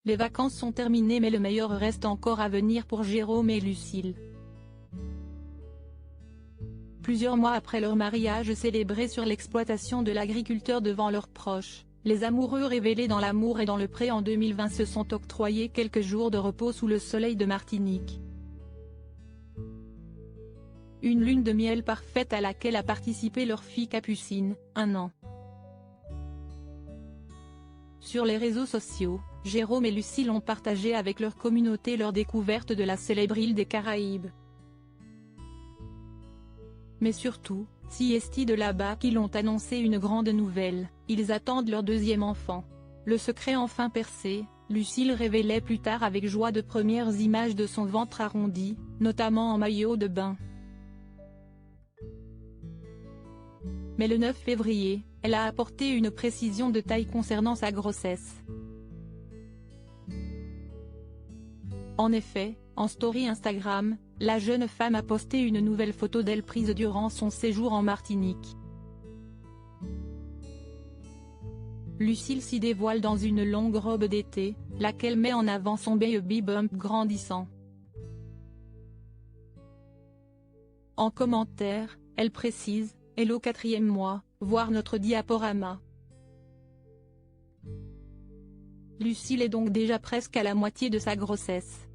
Les vacances sont terminées mais le meilleur reste encore à venir pour Jérôme et Lucille. Plusieurs mois après leur mariage célébré sur l'exploitation de l'agriculteur devant leurs proches, les amoureux révélés dans L'amour et dans le pré en 2020 se sont octroyés quelques jours de repos sous le soleil de Martinique. Une lune de miel parfaite à laquelle a participé leur fille Capucine, 1 an. Sur les réseaux sociaux, Jérôme et Lucille ont partagé avec leur communauté leur découverte de la célèbre île des Caraïbes. Mais surtout, Siesti de là-bas qui l'ont annoncé une grande nouvelle, ils attendent leur deuxième enfant. Le secret enfin percé, Lucille révélait plus tard avec joie de premières images de son ventre arrondi, notamment en maillot de bain. Mais le 9 février, elle a apporté une précision de taille concernant sa grossesse. En effet, en story Instagram, la jeune femme a posté une nouvelle photo d'elle prise durant son séjour en Martinique. Lucille s'y dévoile dans une longue robe d'été, laquelle met en avant son baby bump grandissant. En commentaire, elle précise « Hello 4e mois, voir notre diaporama ». Lucille est donc déjà presque à la moitié de sa grossesse.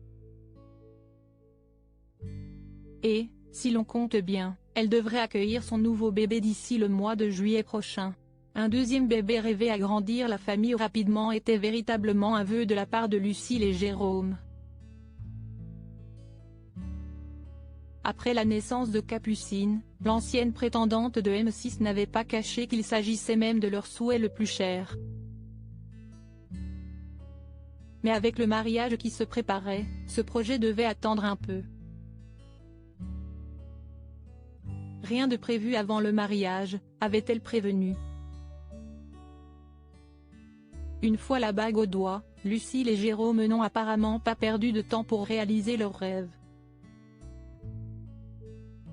Et, si l'on compte bien, elle devrait accueillir son nouveau bébé d'ici le mois de juillet prochain. Un deuxième bébé rêvé agrandir la famille rapidement était véritablement un vœu de la part de Lucille et Jérôme. Après la naissance de Capucine, l'ancienne prétendante de M6 n'avait pas caché qu'il s'agissait même de leur souhait le plus cher. Mais avec le mariage qui se préparait, ce projet devait attendre un peu. Rien de prévu avant le mariage, avait-elle prévenu. Une fois la bague au doigt, Lucille et Jérôme n'ont apparemment pas perdu de temps pour réaliser leurs rêves.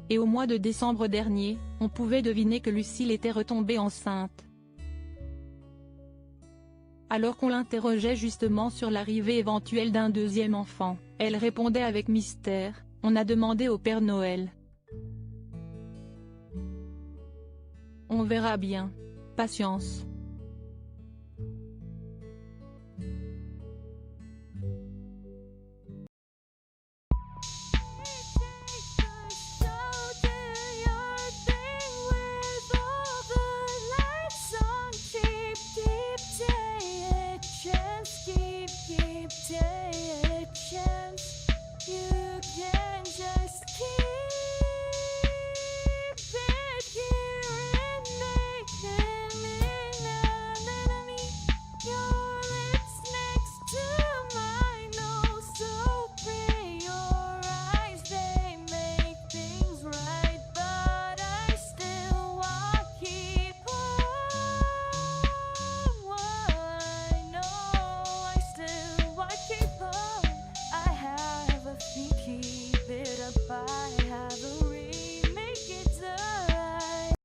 Et au mois de décembre dernier, on pouvait deviner que Lucille était retombée enceinte. Alors qu'on l'interrogeait justement sur l'arrivée éventuelle d'un deuxième enfant, elle répondait avec mystère « On a demandé au Père Noël. On verra bien. Patience ».